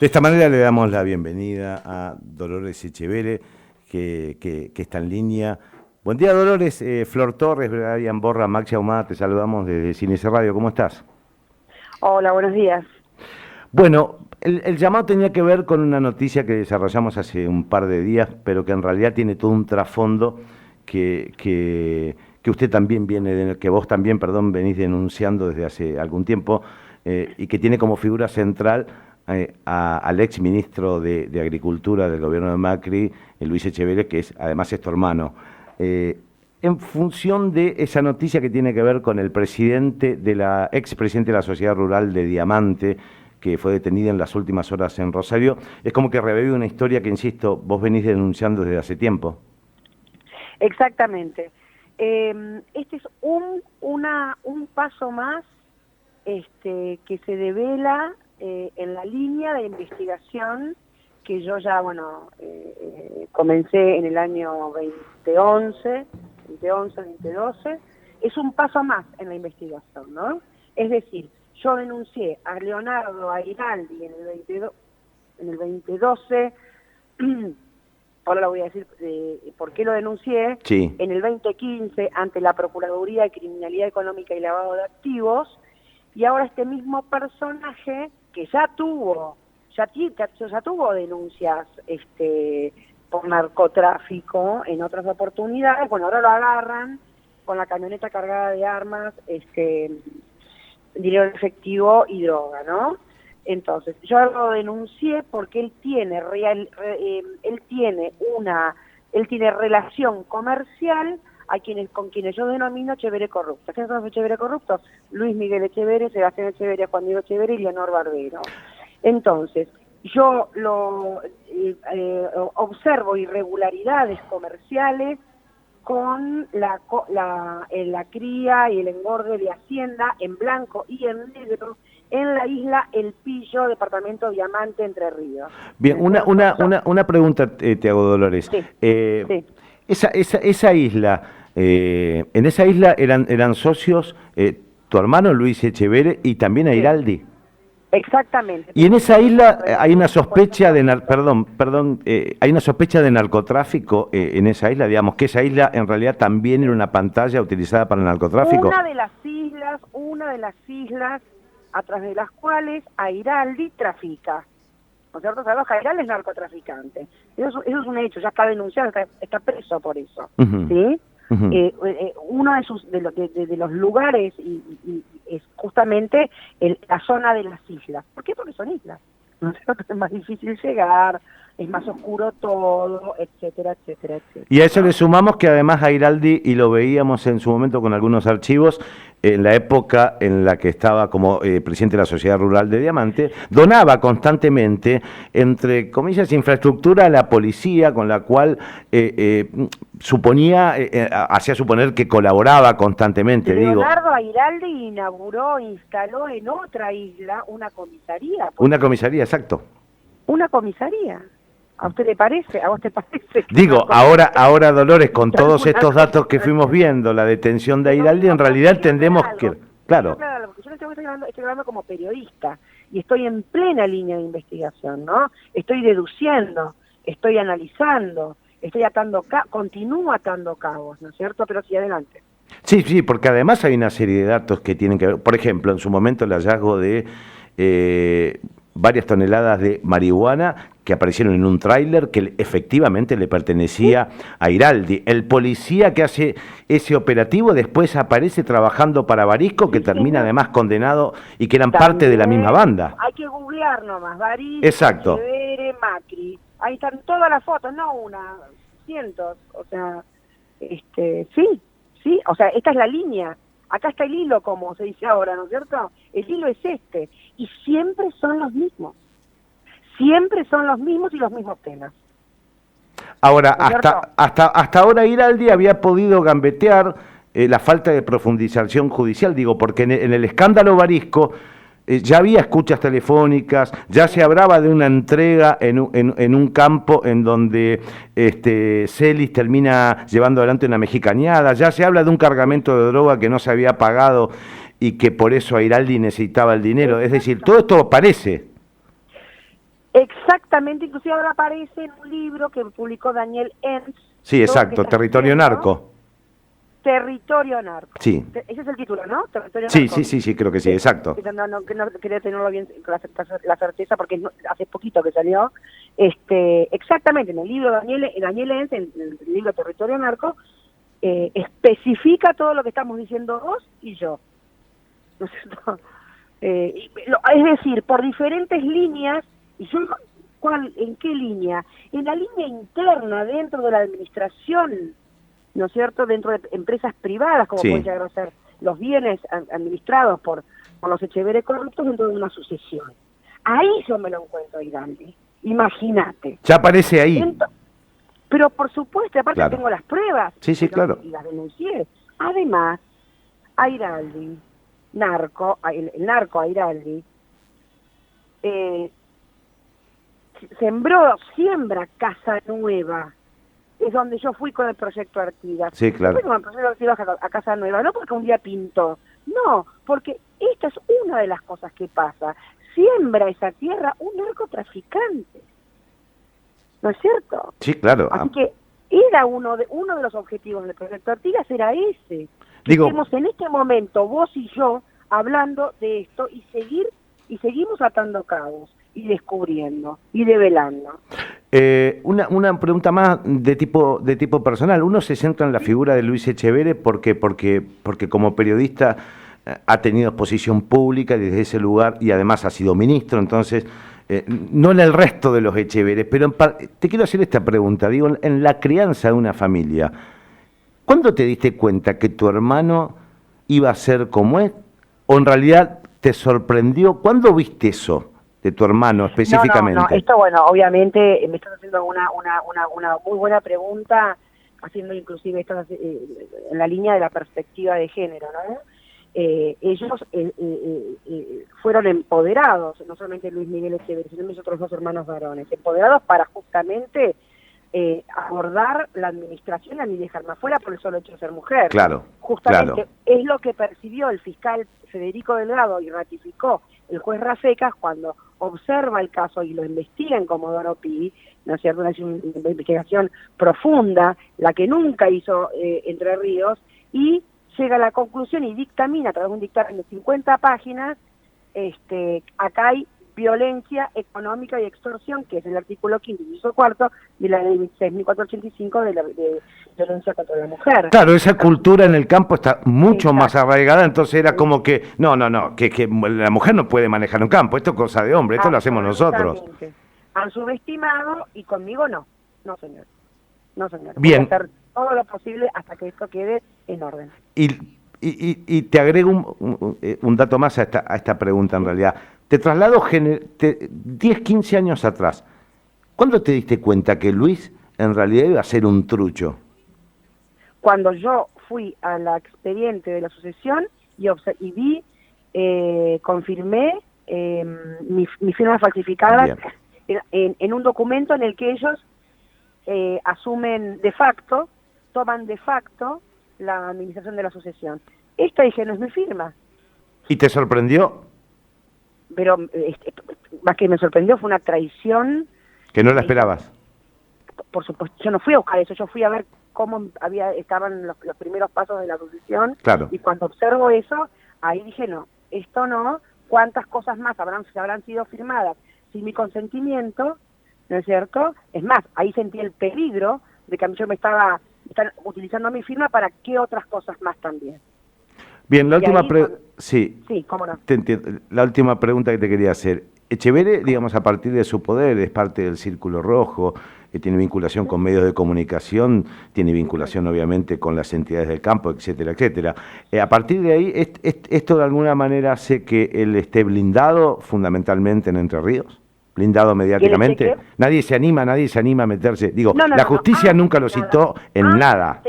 De esta manera le damos la bienvenida a Dolores Echeverre, que está en línea. Buen día, Dolores. Flor Torres, Brian Borra, Maxi Ahumada, te saludamos desde Cinece Radio. ¿Cómo estás? Hola, buenos días. Bueno, el llamado tenía que ver con una noticia que desarrollamos hace un par de días, pero que en realidad tiene todo un trasfondo que usted también que vos también, venís denunciando desde hace algún tiempo, y que tiene como figura central al ex ministro de Agricultura del gobierno de Macri, Luis Echeverre, que además es tu hermano. En función de esa noticia que tiene que ver con el expresidente de la Sociedad Rural de Diamante, que fue detenida en las últimas horas en Rosario, es como que revive una historia que, insisto, vos venís denunciando desde hace tiempo. Exactamente. Este es un paso más que se devela en la línea de investigación que yo ya, comencé en el año 2011, 2012. Es un paso más en la investigación, ¿no? Es decir, yo denuncié a Leonardo Airaldi en el 2012, ahora lo voy a decir por qué lo denuncié, sí. En el 2015 ante la Procuraduría de Criminalidad Económica y Lavado de Activos, y ahora este mismo personaje que ya tuvo denuncias por narcotráfico en otras oportunidades, ahora lo agarran con la camioneta cargada de armas, dinero en efectivo y droga, ¿no? Entonces, yo lo denuncié porque él tiene relación comercial con quienes yo denomino Echeverre corruptos. ¿Quiénes son los Echeverre corruptos? Luis Miguel Echeverre, Sebastián Echeverre, Juan Diego Echeverre y Leonor Barbero. Entonces, yo observo irregularidades comerciales con la cría y el engorde de hacienda en blanco y en negro en la isla El Pillo, departamento Diamante, Entre Ríos. Bien, una pregunta te hago, Dolores. Sí, sí. Esa isla, en esa isla eran socios tu hermano Luis Echeverre y también Airaldi. Sí. Exactamente. Y en esa isla hay una sospecha hay una sospecha de narcotráfico en esa isla, digamos que esa isla en realidad también era una pantalla utilizada para el narcotráfico. Una de las islas a través de las cuales Airaldi trafica. ¿No es cierto? Sabemos que Airaldi es narcotraficante. Eso es un hecho, ya está denunciado, está preso por eso. Uh-huh. ¿Sí? Uh-huh. Uno de los lugares es justamente la zona de las islas. ¿Por qué? Porque son islas. ¿No es cierto? Es más difícil llegar, es más oscuro todo, etcétera, etcétera, etcétera. Y a eso le sumamos que además Airaldi, y lo veíamos en su momento con algunos archivos, en la época en la que estaba como presidente de la Sociedad Rural de Diamante, donaba constantemente, entre comillas, infraestructura a la policía, con la cual hacía suponer que colaboraba constantemente. Leonardo Airaldi instaló en otra isla una comisaría. Una comisaría, exacto. Una comisaría. ¿A usted le parece? ¿A vos te parece? Digo, ahora Dolores, con todos estos datos que fuimos viendo, la detención de Airaldi, en realidad entendemos que... Claro. Porque yo estoy hablando como periodista y estoy en plena línea de investigación, ¿no? Estoy deduciendo, estoy analizando, continúo atando cabos, ¿no es cierto? Pero sí, adelante. Sí, porque además hay una serie de datos que tienen que ver, por ejemplo, en su momento el hallazgo de varias toneladas de marihuana que aparecieron en un tráiler que efectivamente le pertenecía a Airaldi. El policía que hace ese operativo después aparece trabajando para Barisco, que termina además condenado y que eran parte de la misma banda. Hay que googlear nomás, Barisco, exacto. Echeverre, Macri. Ahí están todas las fotos, no una, cientos. O sea, sí, o sea, esta es la línea. Acá está el hilo, como se dice ahora, ¿no es cierto? El hilo es y siempre son los mismos. Siempre son los mismos y los mismos temas. Ahora, hasta ahora Airaldi había podido gambetear la falta de profundización judicial, digo, porque en el escándalo Barisco ya había escuchas telefónicas, ya se hablaba de una entrega en un campo en donde Celis termina llevando adelante una mexicaneada, ya se habla de un cargamento de droga que no se había pagado y que por eso Airaldi necesitaba el dinero. Es decir, todo esto parece. exactamente, inclusive ahora aparece en un libro que publicó Daniel Enz. Sí, exacto, Territorio Narco. Territorio Narco. Sí. Ese es el título, ¿no? Territorio Sí, Narco. sí, creo que sí, exacto. Que no quería tenerlo bien con la certeza porque hace poquito que salió. Exactamente, en el libro Daniel Enz, en el libro Territorio Narco, especifica todo lo que estamos diciendo vos y yo. ¿No es cierto? Es decir, por diferentes líneas, y yo, ¿en qué línea? En la línea interna, dentro de la administración, ¿no es cierto?, dentro de empresas privadas, como pueden llegar a ser los bienes administrados por los Echeverre corruptos dentro de una sucesión. Ahí yo me lo encuentro, Iraldi. Imagínate. Ya aparece ahí. Pero por supuesto, aparte tengo las pruebas. Sí, claro. Y las denuncié. Además, Airaldi, el narco Airaldi, siembra Casa Nueva. Es donde yo fui con el proyecto Artigas. Sí, claro. Fui con el proyecto Artigas a Casa Nueva, no porque un día pintó, no, porque esta es una de las cosas que pasa. Siembra esa tierra un narcotraficante. ¿No es cierto? Sí, claro. Así que era uno de los objetivos del proyecto Artigas, era ese. Estemos en este momento, vos y yo, hablando de esto y seguimos atando cabos y descubriendo y develando. Una pregunta más de tipo personal. Uno se centra en la figura de Luis Echeverre porque como periodista ha tenido exposición pública desde ese lugar y además ha sido ministro, entonces no en el resto de los Echeverre, pero te quiero hacer esta pregunta. Digo, en la crianza de una familia, ¿cuándo te diste cuenta que tu hermano iba a ser como es? ¿O en realidad te sorprendió? ¿Cuándo viste eso de tu hermano específicamente? No, esto, bueno, obviamente me estás haciendo una muy buena pregunta, haciendo inclusive esto en la línea de la perspectiva de género, ¿no? Ellos fueron empoderados, no solamente Luis Miguel Echeverre, sino mis otros dos hermanos varones, empoderados para justamente abordar la administración y ni dejarme afuera por el solo hecho de ser mujer. Claro, justamente es lo que percibió el fiscal Federico Delgado y ratificó el juez Rafecas cuando observa el caso y lo investiga en Comodoro Pi, ¿no es cierto? Una investigación profunda, la que nunca hizo Entre Ríos, y llega a la conclusión y dictamina a través de un dictamen de 50 páginas, acá hay violencia económica y extorsión, que es el artículo 5, inciso cuarto, de la ley 6.485 de violencia contra la mujer. Claro, esa cultura en el campo está mucho más arraigada, entonces era como que, que la mujer no puede manejar un campo, esto es cosa de hombre, esto lo hacemos nosotros. Han subestimado y conmigo no señor. Bien. Voy a hacer todo lo posible hasta que esto quede en orden. Y te agrego un dato más a esta pregunta en realidad. Te traslado 10, 15 años atrás. ¿Cuándo te diste cuenta que Luis en realidad iba a ser un trucho? Cuando yo fui a la expediente de la sucesión y vi, confirmé mi firma falsificada en un documento en el que ellos asumen de facto, toman de facto la administración de la sucesión. Esta, dije, no es mi firma. ¿Y te sorprendió? Pero más que me sorprendió, fue una traición. ¿Que no la esperabas? Por supuesto, yo no fui a buscar eso, yo fui a ver cómo estaban los primeros pasos de la sucesión. Claro. Y cuando observo eso, ahí dije, no, esto no, ¿cuántas cosas más habrán sido firmadas sin mi consentimiento? ¿No es cierto? Es más, ahí sentí el peligro de que yo están utilizando mi firma para qué otras cosas más también. Bien, la última sí, cómo no. Te entiendo. La última pregunta que te quería hacer. Echeverre, digamos, a partir de su poder, es parte del Círculo Rojo, tiene vinculación con medios de comunicación, tiene vinculación obviamente con las entidades del campo, etcétera, etcétera. A partir de ahí, ¿esto de alguna manera hace que él esté blindado fundamentalmente en Entre Ríos? ¿Blindado mediáticamente? Nadie se anima a meterse. Digo, la justicia nunca lo citó en nada.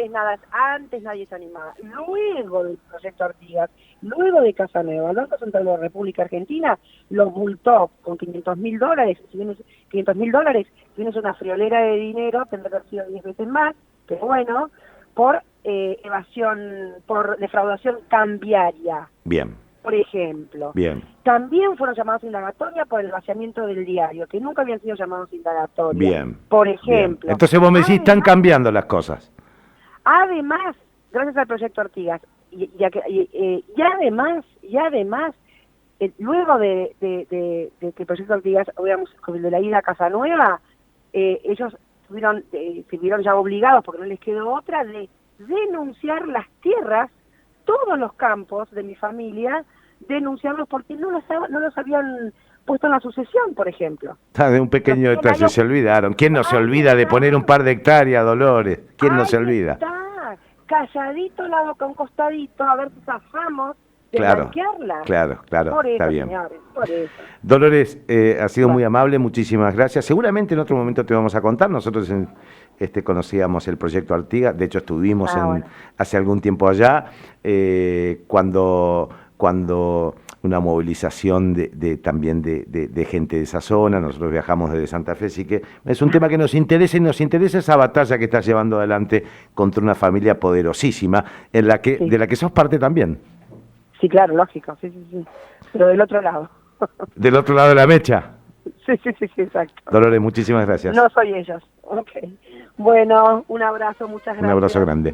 Antes nadie se animaba. Luego del proyecto Artigas, luego de Casa Nueva, el Banco Central de la República Argentina lo multó con $500.000. Si bien es una friolera de dinero, tendría que haber sido 10 veces más, pero bueno, por evasión, por defraudación cambiaria. Bien. por ejemplo. Bien. También fueron llamados indagatorias por el vaciamiento del diario, que nunca habían sido llamados indagatorias. Bien. Por ejemplo. Bien. Entonces vos me decís, están cambiando las cosas. Además, gracias al proyecto Artigas, y además, luego de que el proyecto Artigas, digamos, con el de la ida a Casa Nueva, ellos se vieron ya obligados, porque no les quedó otra, de denunciar las tierras, todos los campos de mi familia, denunciarlos porque no los habían puesto en la sucesión, por ejemplo. De un pequeño detalle se olvidaron. ¿Quién no se olvida de poner un par de hectáreas, Dolores? ¿Quién no se olvida? Está, calladito, la boca, un costadito, a ver si zafamos de blanquearla. Claro, por eso, está bien. Señores, por eso. Dolores, ha sido muy amable, muchísimas gracias. Seguramente en otro momento te vamos a contar. Nosotros conocíamos el proyecto Artigas, de hecho estuvimos hace algún tiempo allá, cuando una movilización también de gente de esa zona. Nosotros viajamos desde Santa Fe, así que es un tema que nos interesa, y nos interesa esa batalla que estás llevando adelante contra una familia poderosísima, de la que sos parte también. Sí, claro, lógico, sí. Pero del otro lado. ¿Del otro lado de la mecha? Sí, exacto. Dolores, muchísimas gracias. No soy ellos. Ok. Bueno, un abrazo, muchas gracias. Un abrazo grande.